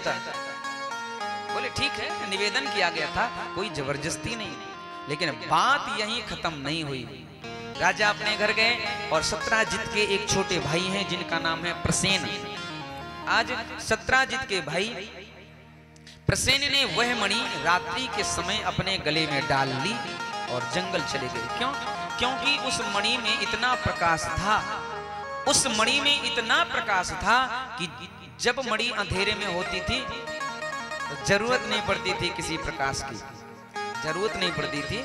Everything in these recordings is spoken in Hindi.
चाहता। बोले ठीक है, निवेदन किया गया था, कोई जबरदस्ती नहीं। लेकिन बात यहीं खत्म नहीं हुई। राजा अपने घर गए और सत्राजित के एक छोटे भाई हैं जिनका नाम है प्रसेन। आज सत्राजित के भाई प्रसेन ने वह मणि रात्रि के समय अपने गले में डाल ली और जंगल चले गए। क्यों? क्योंकि उस मणि में इतना प्रकाश था, उस मणि में इतना प्रकाश था कि जब मणि अंधेरे में होती थी तो जरूरत नहीं पड़ती थी किसी प्रकाश की, जरूरत नहीं पड़ती थी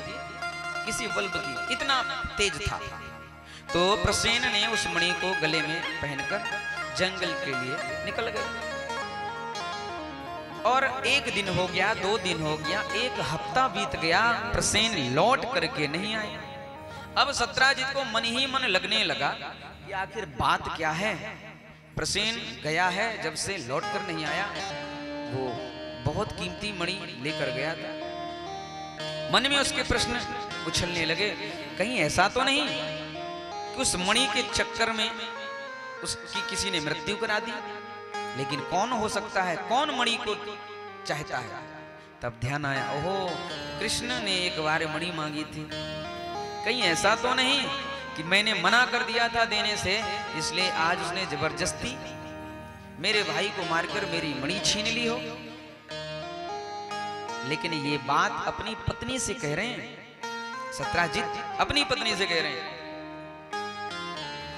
किसी बल्ब की, इतना तेज था। तो प्रसेन ने उस मणि को गले में पहनकर जंगल के लिए निकल गए। और एक दिन हो गया, 2 दिन हो गया, 1 हफ्ता बीत गया, प्रसेन लौट करके नहीं आए। अब सत्राजित को मन ही मन लगने लगा कि आखिर बात क्या है। प्रसेन गया है, जब से लौट कर नहीं आया, वो बहुत कीमती मणि लेकर गया था। मन में उसके प्रश्न उछलने लगे, कहीं ऐसा तो नहीं कि उस मणि के चक्कर में उसकी किसी ने मृत्यु करा दी। लेकिन कौन हो सकता है, कौन मणि को चाहता है? तब ध्यान आया, ओहो, कृष्ण ने एक बार मणि मांगी थी। कहीं ऐसा तो नहीं कि मैंने मना कर दिया था देने से, इसलिए आज उसने जबरदस्ती मेरे भाई को मारकर मेरी मणि छीन ली हो। लेकिन ये बात अपनी पत्नी से कह रहे हैं, सत्राजित अपनी पत्नी से कह रहे हैं।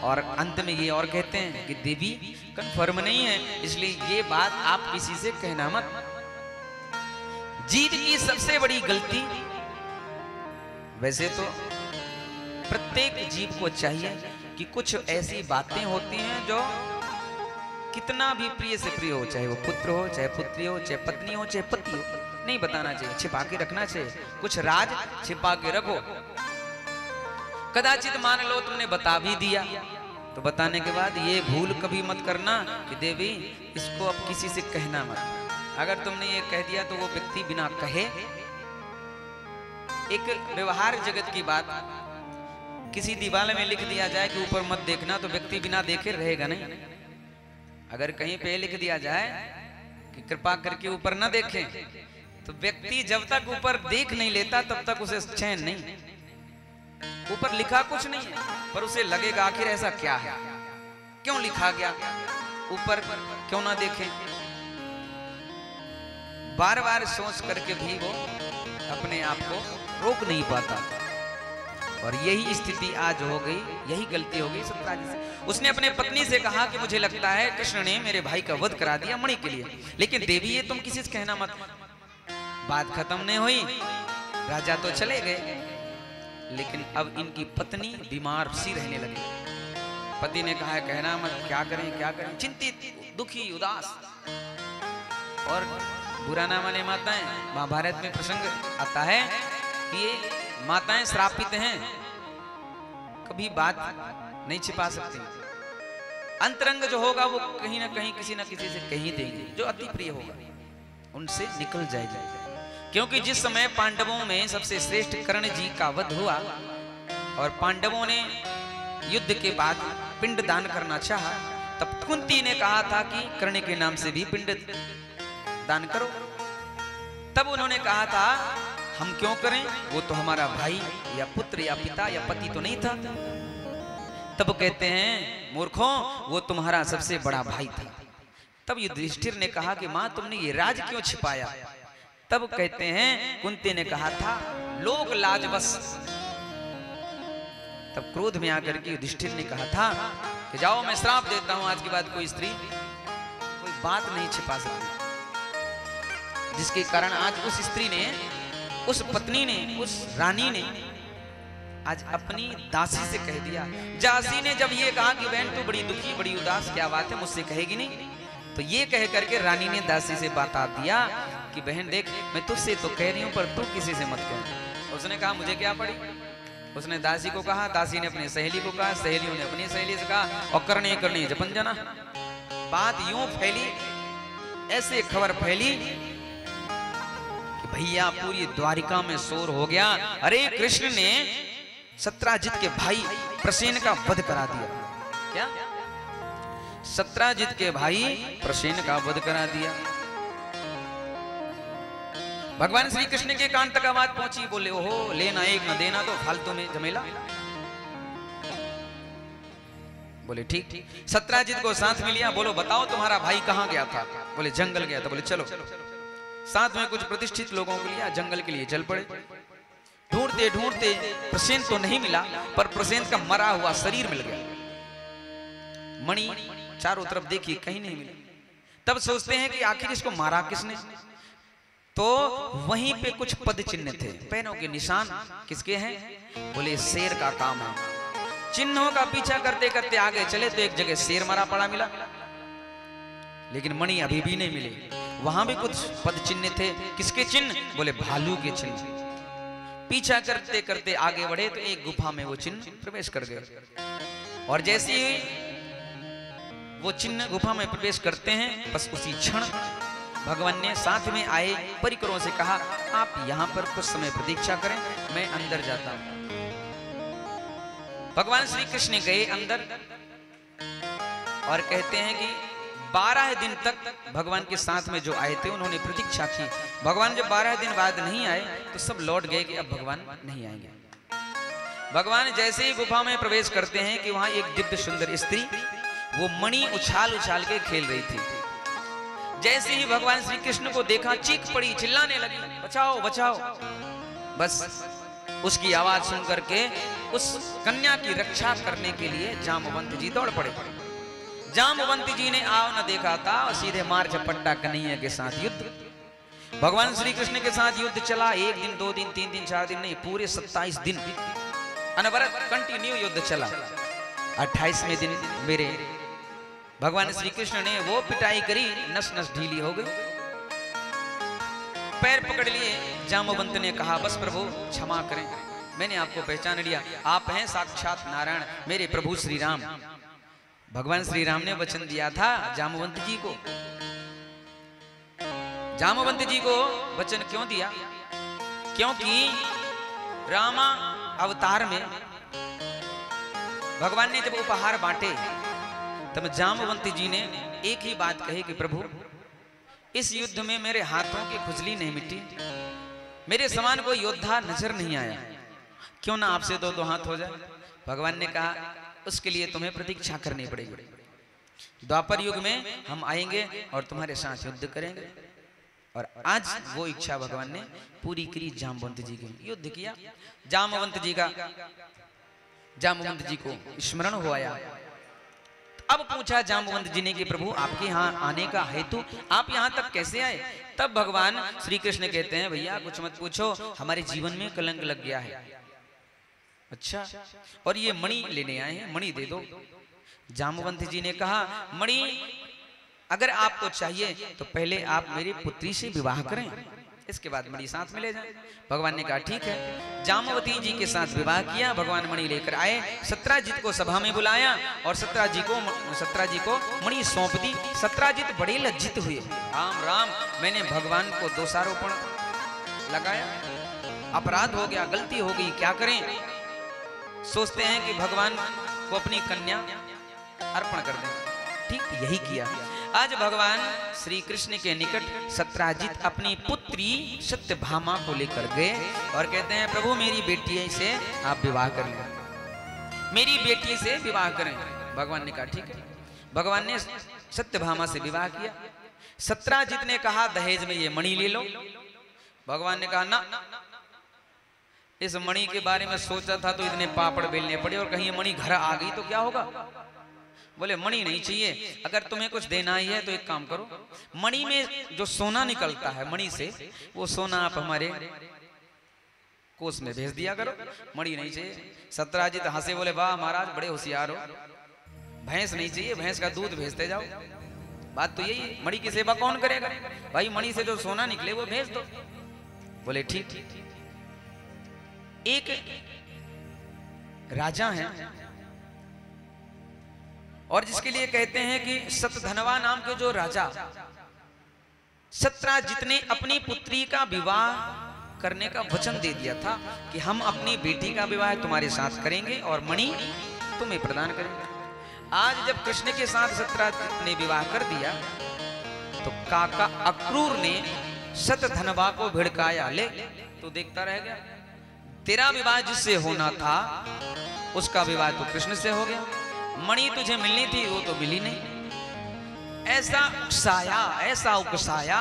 और अंत में ये और कहते हैं कि देवी कंफर्म नहीं है, इसलिए ये बात आप किसी से कहना मत। जीव की सबसे बड़ी गलती, वैसे तो प्रत्येक जीव को चाहिए कि कुछ ऐसी बातें होती हैं जो कितना भी प्रिय से प्रिय हो, चाहे वो पुत्र हो, चाहे पुत्री हो, चाहे पत्नी हो, चाहे पति हो, नहीं बताना चाहिए, छिपा के रखना चाहिए। कुछ राज छिपा के रखो। कदाचित मान लो तुमने बता भी दिया, तो बताने के बाद ये भूल कभी मत करना कि देवी इसको अब किसी से कहना मत। अगर तुमने ये कह दिया तो वो व्यक्ति बिना कहे, एक व्यवहार जगत की बात, किसी दीवार में लिख दिया जाए कि ऊपर मत देखना, तो व्यक्ति बिना देखे रहेगा नहीं। अगर कहीं पे लिख दिया जाए कि कृपा करके ऊपर न देखें, तो व्यक्ति जब तक ऊपर देख नहीं लेता तब तक उसे चैन नहीं। ऊपर लिखा कुछ नहीं है, पर उसे लगेगा आखिर ऐसा क्या है, क्यों लिखा गया, ऊपर क्यों ना देखें। बार बार सोच करके भी वो अपने आप को रोक नहीं पाता। और यही स्थिति आज हो गई, यही गलती हो गई सत्राजित से। उसने अपने पत्नी से कहा कि मुझे लगता है कृष्ण ने मेरे भाई का वध करा दिया मणि के लिए, लेकिन देवी ये तुम किसी से कहना मत। बात खत्म नहीं हुई, राजा तो चले गए, लेकिन अब इनकी पत्नी बीमार सी रहने लगी। पति ने कहा कहना मत, क्या करें क्या करें, चिंतित, दुखी, उदास। और बुरा ना माने माताएं, महाभारत में प्रसंग आता है कि ये माताएं श्रापित हैं, कभी बात नहीं छिपा सकती। अंतरंग जो होगा वो कहीं ना कहीं किसी ना किसी से कहीं देंगे, जो अति प्रिय होगा उनसे निकल जाएगा। क्योंकि जिस समय पांडवों में सबसे श्रेष्ठ कर्ण जी का वध हुआ और पांडवों ने युद्ध के बाद पिंड दान करना चाहा, तब कुंती ने कहा था कि कर्ण के नाम से भी पिंड दान करो। तब उन्होंने कहा था हम क्यों करें, वो तो हमारा भाई या पुत्र या पिता या पति तो नहीं था। तब कहते हैं मूर्खों, वो तुम्हारा सबसे बड़ा भाई था। तब युधिष्ठिर ने कहा कि मां तुमने ये राज क्यों छिपाया। तब कहते हैं कुंती ने कहा था लोग लाजबस। तब क्रोध में आकर के युधिष्ठिर ने कहा था कि जाओ मैं श्राप देता हूं, आज के बाद कोई स्त्री कोई बात नहीं छिपा सकती। जिसके कारण आज उस स्त्री ने, उस पत्नी ने, उस रानी ने आज अपनी दासी से कह दिया। दासी ने जब ये कहा कि बहन तू बड़ी दुखी, बड़ी उदास, क्या बात है, मुझसे कहेगी नहीं, तो ये कह करके रानी ने दासी से बता दिया कि बहन देख मैं तुझसे तो कह रही हूं पर तू किसी से मत कह। उसने कहा मुझे क्या पड़ी। उसने दासी को कहा, दासी ने अपनी सहेली को कहा, सहेलियों ने अपनी सहेली से कहा, और करने करने जपन जना। बात यूं फैली, ऐसे खबर फैली कि भैया पूरी द्वारिका में शोर हो गया, अरे कृष्ण ने सत्राजित के भाई प्रसेन का वध करा दिया। क्या? सत्राजित के भाई प्रसेन का वध करा दिया। भगवान श्री कृष्ण के कान तक आवाज पहुंची, बोले ओहो लेना एक न देना तो फालतू में झमेला। बोले ठीक। सत्राजित को साथ में लिया, बोलो बताओ तुम्हारा भाई कहाँ गया था? बोले जंगल गया था। बोले चलो। साथ में कुछ प्रतिष्ठित लोगों को लिया, जंगल के लिए चल पड़े। ढूंढते ढूंढते प्रसेन तो नहीं मिला, पर प्रसेन का मरा हुआ शरीर मिल गया। मणि चारों तरफ देखी, कहीं नहीं मिला। तब सोचते हैं कि आखिर इसको मारा किसने? तो वहीं पे कुछ पद चिन्ह थे, पैरों के निशान किसके हैं? बोले शेर का काम है। चिन्हों का पीछा करते करते आगे चले तो एक जगह शेर मरा पड़ा मिला, लेकिन मणि अभी भी नहीं मिले। वहां भी कुछ पद चिन्ह थे, किसके चिन्ह? बोले भालू के चिन्ह। पीछा करते करते आगे बढ़े तो एक गुफा में वो चिन्ह प्रवेश कर गए, और जैसे ही वो चिन्ह गुफा में प्रवेश करते हैं, बस उसी क्षण भगवान ने साथ में आए परिकरों से कहा, आप यहां पर कुछ समय प्रतीक्षा करें, मैं अंदर जाता हूं। भगवान श्री कृष्ण गए अंदर और कहते हैं कि 12 दिन तक भगवान के साथ में जो आए थे उन्होंने प्रतीक्षा की। भगवान जब 12 दिन बाद नहीं आए तो सब लौट गए कि अब भगवान नहीं आएंगे। भगवान जैसे ही गुफा में प्रवेश करते हैं कि वहां एक दिव्य सुंदर स्त्री वो मणि उछाल उछाल के खेल रही थी। जैसे ही भगवान श्री कृष्ण को देखा, चीख पड़ी, चिल्लाने लगी, बचाओ बचाओ। बस उसकी आवाज सुन करके उस कन्या की रक्षा करने के लिए जामवंत जी दौड़ पड़े। जामवंत जी ने आओ न देखा था और सीधे मार झपट्टा कन्हैया के साथ युद्ध। भगवान श्री कृष्ण के साथ युद्ध चला। 1 दिन 2 दिन 3 दिन 4 दिन नहीं, पूरे 27 दिन अनवरत कंटिन्यू युद्ध चला। 28वें दिन मेरे भगवान श्री कृष्ण ने वो पिटाई करी, नस नस ढीली हो गई। पैर पकड़ लिए। जामवंत ने कहा, बस प्रभु क्षमा करें, मैंने आपको पहचान लिया, आप हैं साक्षात नारायण, मेरे प्रभु श्री राम। भगवान श्री राम ने वचन दिया था जामवंत जी को। जामवंत जी को वचन क्यों दिया? क्योंकि रामा अवतार में भगवान ने जब उपहार बांटे तब जामवंत जी ने एक ही बात कही कि प्रभु इस युद्ध में मेरे हाथों की खुजली नहीं मिटी, मेरे समान कोई योद्धा नजर नहीं आया, क्यों ना आपसे दो हाथ हो जाए। भगवान ने कहा उसके लिए तुम्हें प्रतीक्षा करनी पड़ेगी, द्वापर युग में हम आएंगे और तुम्हारे साथ युद्ध करेंगे। और आज वो इच्छा भगवान ने पूरी करी। जामवंत जी की युद्ध किया। जामवंत जी को स्मरण हो आया। अब पूछा जामवंत जी ने कि प्रभु आपके यहाँ आने का हेतु, आप यहाँ तक कैसे आए? तब भगवान श्री कृष्ण कहते हैं, भैया कुछ मत पूछो, हमारे जीवन में कलंक लग गया है। अच्छा, और ये मणि लेने आए हैं, मणि दे दो। जामवंत जी ने कहा, मणि अगर आपको चाहिए तो पहले आप मेरी पुत्री से विवाह करें, इसके बाद मणि साथ में ले जाएं। भगवान ने कहा ठीक है। जामवती जी के साथ विवाह किया। भगवान मणि लेकर आए, सत्राजित को सभा में बुलाया और सत्राजी को मणि सौंप दी। सत्राजित बड़े लज्जित हुए। राम राम, मैंने भगवान को दोषारोपण लगाया, अपराध हो गया, गलती हो गई, क्या करें? सोचते हैं कि भगवान को अपनी कन्या अर्पण कर दें। ठीक यही किया। आज भगवान श्री कृष्ण के निकट सत्राजित अपनी पुत्री सत्यभामा को लेकर गए और कहते हैं, प्रभु मेरी बेटी से आप विवाह कर लें, मेरी बेटी से विवाह करें। भगवान ने कहा ठीक है। भगवान ने सत्यभामा से विवाह किया। सत्राजित ने कहा दहेज में ये मणि ले लो। भगवान ने कहा ना, इस मणि के बारे में सोचा था तो इतने पापड़ बेलने पड़े, और कहीं ये मणि घर आ गई तो क्या होगा? बोले मणि नहीं चाहिए, अगर तुम्हें कुछ देना ही है तो एक काम करो, मणि में जो सोना निकलता है मणि से, वो सोना आप हमारे कोष में भेज दिया करो, मणि नहीं चाहिए। सत्राजित हंसे, बोले वाह महाराज बड़े होशियार हो, भैंस नहीं चाहिए, भैंस का दूध भेजते जाओ। बात तो यही, मणि की सेवा कौन करेगा भाई? मणि से जो सोना निकले वो भेज दो। बोले ठीक। एक राजा है और जिसके लिए कहते हैं कि सतधनवा नाम के जो राजा, सत्राजित ने अपनी पुत्री का विवाह करने का वचन दे दिया था कि हम अपनी बेटी का विवाह तुम्हारे साथ करेंगे और मणि तुम्हें प्रदान करेंगे। आज जब कृष्ण के साथ सत्राजित ने विवाह कर दिया तो काका अक्रूर ने सत धनवा को भिड़काया, ले तू देखता रह गया। तेरा विवाह जिससे होना था उसका विवाह तो कृष्ण से हो गया, मणि तुझे मिलनी थी वो तो मिली नहीं। ऐसा उकसाया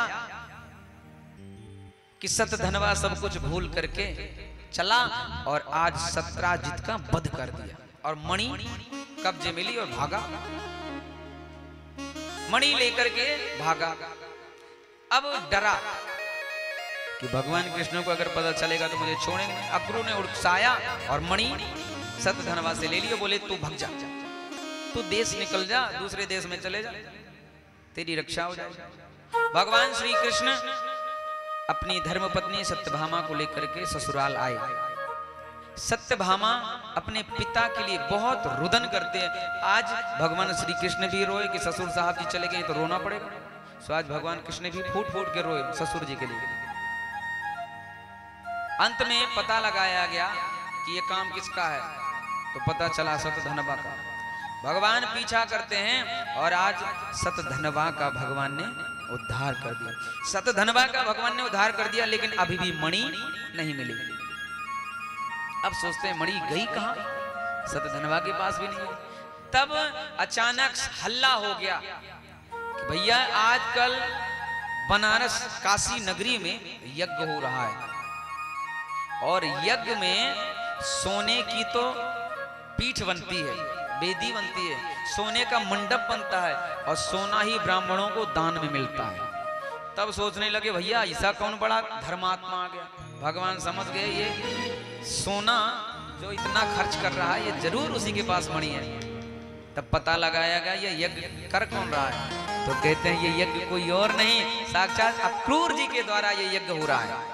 कि सत धनवा सब कुछ भूल करके चला और आज सत्राजित का वध कर दिया और मणि कब्जे मिली और भागा, मणि लेकर के भागा। अब डरा कि भगवान कृष्ण को अगर पता चलेगा तो मुझे छोड़ेंगे। अक्रूर ने उकसाया और मणि सत धनवा से ले लिया, बोले तू भग जा, तू देश निकल जा, दूसरे देश में चले जा, तेरी रक्षा हो जाएगी। भगवान श्री कृष्ण अपनी धर्मपत्नी सत्यभामा को लेकर के ससुराल आए। सत्यभामा अपने पिता के लिए बहुत रुदन करते हैं। आज भगवान श्री कृष्ण भी रोए कि ससुर साहब जी चले गए तो रोना पड़ेगा, सो आज भगवान कृष्ण भी फूट फूट के रोए ससुर जी के लिए। अंत में पता लगाया गया कि ये काम किसका है, तो पता चला सतधनवा का। भगवान पीछा करते हैं और आज सतधनवा का भगवान ने उद्धार कर दिया। सतधनवा का भगवान ने उद्धार कर दिया, लेकिन अभी भी मणि नहीं मिली। अब सोचते हैं मणि गई कहां, सतधनवा के पास भी नहीं है। तब अचानक हल्ला हो गया कि भैया आजकल बनारस काशी नगरी में यज्ञ हो रहा है और यज्ञ में सोने की तो पीठ बनती है, वेदी बनती है, सोने का मंडप बनता है और सोना ही ब्राह्मणों को दान में मिलता है। तब सोचने लगे भैया ऐसा कौन बड़ा धर्मात्मा आ गया। भगवान समझ गए ये सोना जो इतना खर्च कर रहा है ये जरूर उसी के पास मणि है। तब पता लगाया गया ये यज्ञ कर कौन रहा है, तो कहते हैं ये यज्ञ कोई और नहीं साक्षात अक्रूर जी के द्वारा ये यज्ञ हो रहा है।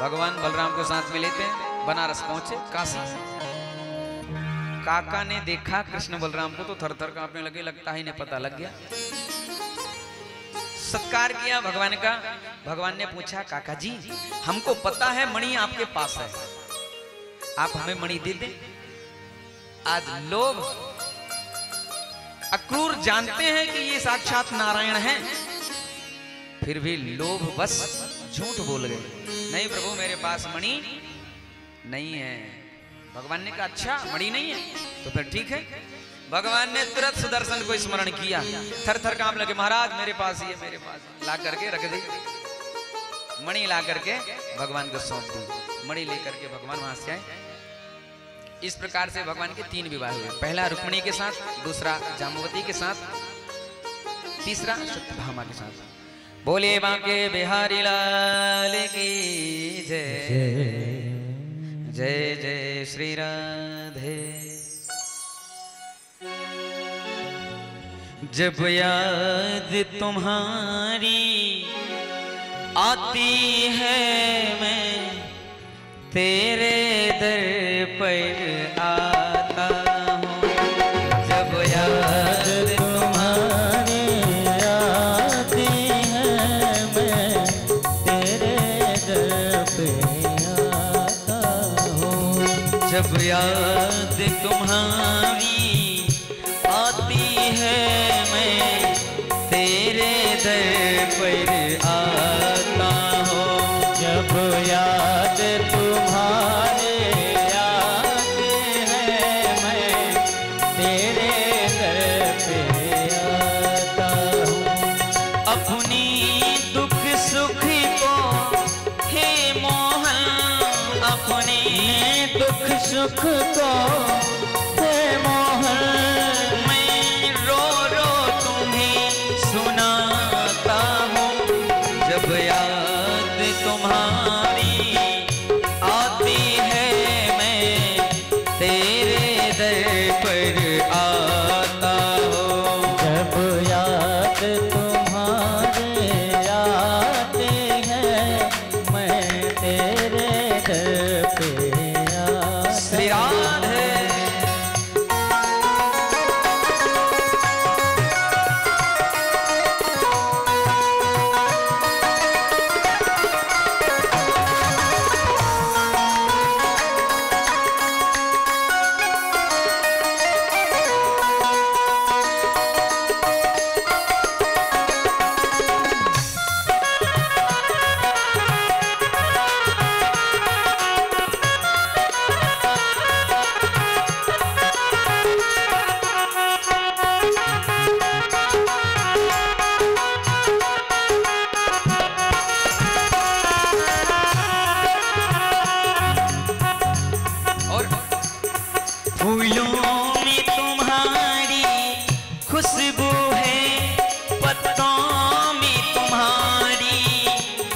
भगवान बलराम को साथ में लेते हैं, बनारस पहुंचे काशी। काका ने देखा कृष्ण बलराम को तो थर थर कांपने लगे, लगता ही नहीं पता लग गया। सत्कार किया भगवान का। भगवान ने पूछा काका जी हमको पता है मणि आपके पास है, आप हमें मणि दे दें। आज लोभ, अक्रूर जानते हैं कि ये साक्षात नारायण हैं, फिर भी लोभ बस झूठ बोल गए, नहीं प्रभु मेरे पास मणि नहीं है। भगवान ने कहा अच्छा मणि नहीं है तो फिर ठीक है। भगवान ने तुरंत सुदर्शन को स्मरण किया, थर थर कांप लगे, महाराज मेरे पास ही है, मेरे पास। ला करके रख दी मणि, ला करके भगवान को सौंप दी। मणि लेकर के भगवान वहां से आए। इस प्रकार से भगवान के 3 विवाह हुए, पहला रुक्मिणी के साथ, दूसरा जाम्बवती के साथ, तीसरा सत्यभामा के साथ। बोले बांके बिहारी लाल की जय, जय जय श्री राधे। जब याद तुम्हारी आती है मैं तेरे दर पर आता हूँ। जब याद तुम्हारी आती है मैं तेरे दर पे आता हूँ। जब याद तुम्हारी आती है मैं तेरे दर पर आता हूँ। जब याद तुम्हारे आते हैं मैं तेरे दर पे आता हूँ। अपनी दुख सुख को हे मोहन, अपनी दुख सुख को हे मोहन, मैं रो रो तुम्हें सुनाता हूँ। जब याद तुम्हारी आती है मैं तेरे दर पर आता हूँ। जब याद तुम्हारे आते हैं मैं तेरे दर पे आता। श्री राधे।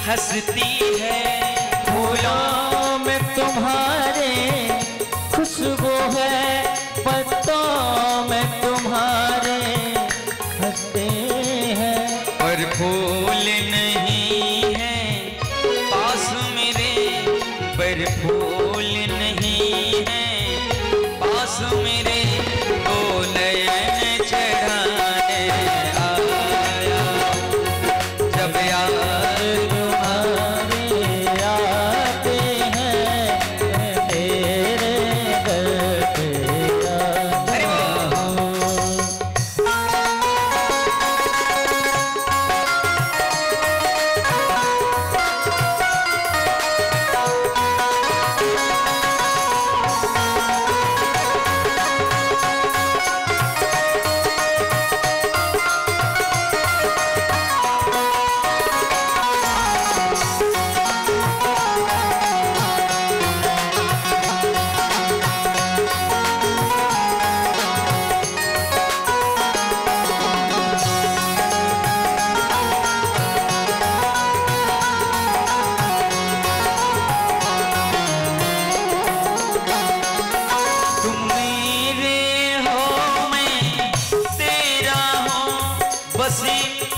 हंसती है। फूलों में तुम्हारे खुशबू है, पत्तों में तुम्हारे हंसते हैं। पर फूल नहीं है पास मेरे, पर फूल नहीं है पास मेरे, तो नयन चढ़ाने आया जब यार तुम्हारे आते हैं, तेरे दर पे आता हूँ।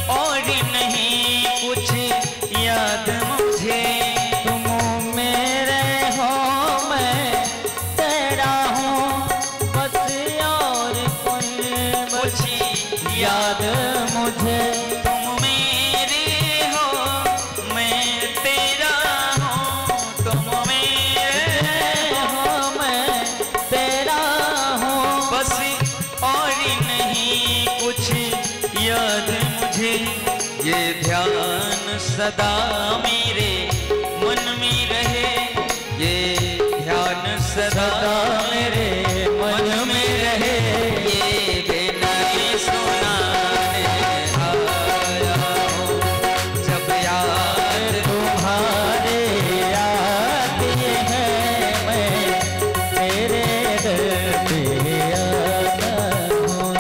और नहीं कुछ याद मुझे, तुम मेरे हो मैं तेरा हूँ, बस और कुछ याद मुझे। तुम मेरे हो मैं तेरा हूँ, तुम मेरे हो मैं तेरा हूँ, बस और नहीं कुछ याद मुझे। ये ध्यान सदा मेरे मन में रहे, ये ध्यान सदा मेरे मन में रहे। ये बेनई सुनाने आया हूँ जब यार तुम्हारे आते हैं, मैं तेरे दर पे आता हूँ।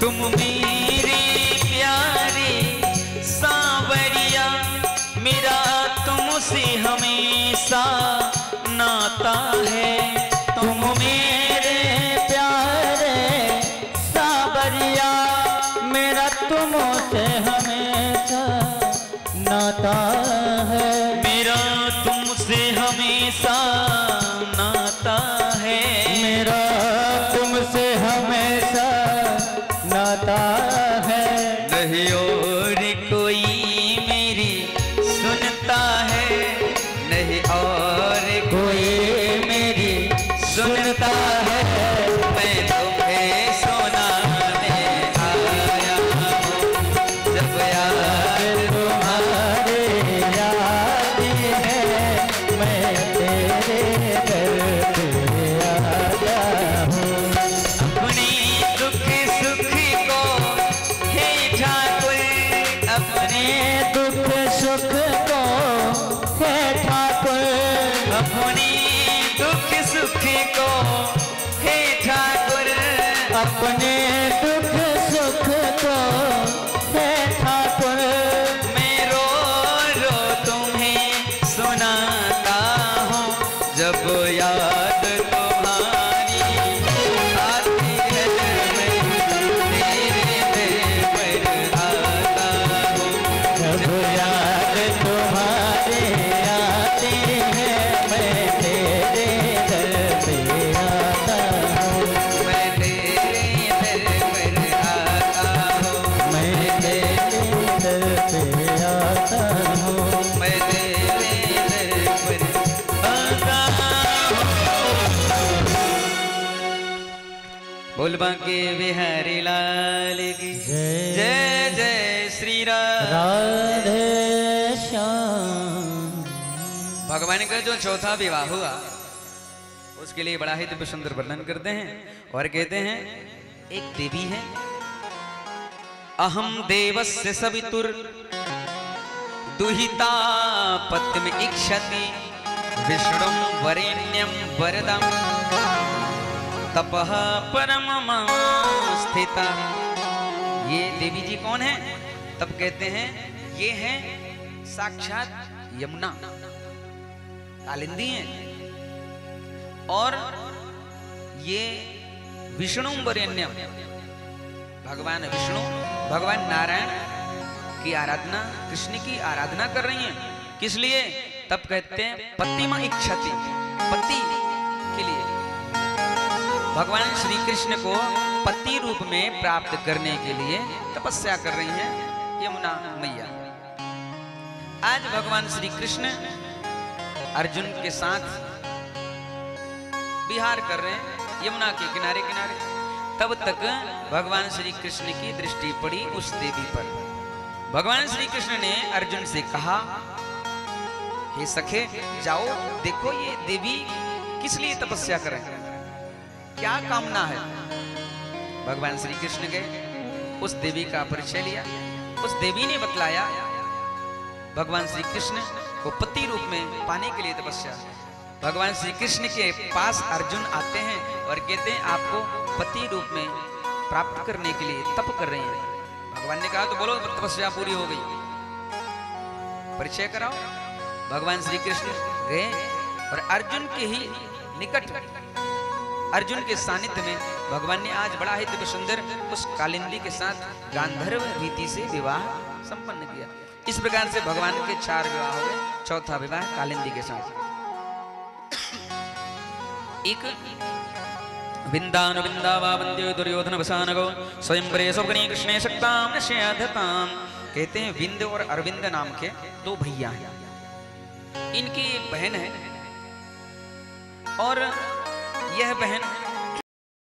तुम मेरे प्यारे सांवरिया, मेरा तुमसे हमेशा नाता है। तुम मेरे प्यारे सावरिया, मेरा तुमसे हमेशा नाता है। मेरा तुमसे हमेशा नाता है। मेरा तुमसे हमेशा नाता है। नहीं और कोई मेरी सुनता है, नहीं और कोई मेरी सुनता है। मैं तुम्हें सुनाने आया हूँ जब यार तुम्हारे आते हैं, मैं तेरे दर पे आया हूँ। अपने दुख सुख को हे ठाकुर, अपने दुख सुख को हे ठाकुर, अपने दुख सुख को हे ठाकुर, अपने दुख सुख को हे ठाकुर। मैं रो रो तुम्हें सुनाता हूँ जब याद तुम्हारी आती है, मैं तेरे दर पर आता हूँ जब याद तुम्हारे आते हैं, मैं तेरे दर पे आता हूँ। मैं तेरे दर बोल बांके बिहारी लाल की जय जय श्री राम। राधे श्याम। भगवान का जो चौथा विवाह हुआ उसके लिए बड़ा ही दिव्य सुंदर वर्णन करते हैं और कहते हैं एक देवी है, अहम देवस्य सवितुर दुहिता पत्म इक्षति विष्णुं वरेण्यं वरदं तपः परमम स्थिता। ये देवी जी कौन है? तब कहते हैं ये है साक्षात यमुना, कालिंदी है। और ये विष्णु वरेण्यम, भगवान विष्णु भगवान नारायण की आराधना, कृष्ण की आराधना कर रही हैं। किस लिए? तब कहते हैं पतिमा इच्छति, पति के लिए। भगवान श्री कृष्ण को पति रूप में प्राप्त करने के लिए तपस्या कर रही हैं यमुना मैया। आज भगवान श्री कृष्ण अर्जुन के साथ विहार कर रहे हैं यमुना के किनारे किनारे। तब तक भगवान श्री कृष्ण की दृष्टि पड़ी उस देवी पर। भगवान श्री कृष्ण ने अर्जुन से कहा, हे सखे जाओ देखो ये देवी किस लिए तपस्या कर रहे हैं, क्या कामना है। भगवान श्री कृष्ण गए, उस देवी का परिचय लिया। उस देवी ने बतलाया भगवान श्री कृष्ण को पति रूप में पाने के लिए तपस्या। भगवान श्री कृष्ण के पास अर्जुन आते हैं और कहते हैं आपको पति रूप में प्राप्त करने के लिए तप कर रहे हैं। भगवान ने कहा तो बोलो तपस्या पूरी हो गई, परिचय कराओ। भगवान श्री कृष्ण गए और अर्जुन के ही निकट, अर्जुन के सानिध्य में भगवान ने आज बड़ा ही दिव्य सुंदर उस कालिंदी के साथ गांधर्व रीति से विवाह संपन्न किया। इस प्रकार से भगवान के 4 विवाह हो गए, चौथा विवाह कालिंदी के साथ। एक विंदानु विंदावा वंद्यो दुर्योधन वसानगो स्वयंवरे स्वप्ने कृष्णे शक्ताम नश्याधताम। कहते हैं विंद और अरविंद नाम के 2 भैया हैं, इनकी बहन है और यह बहन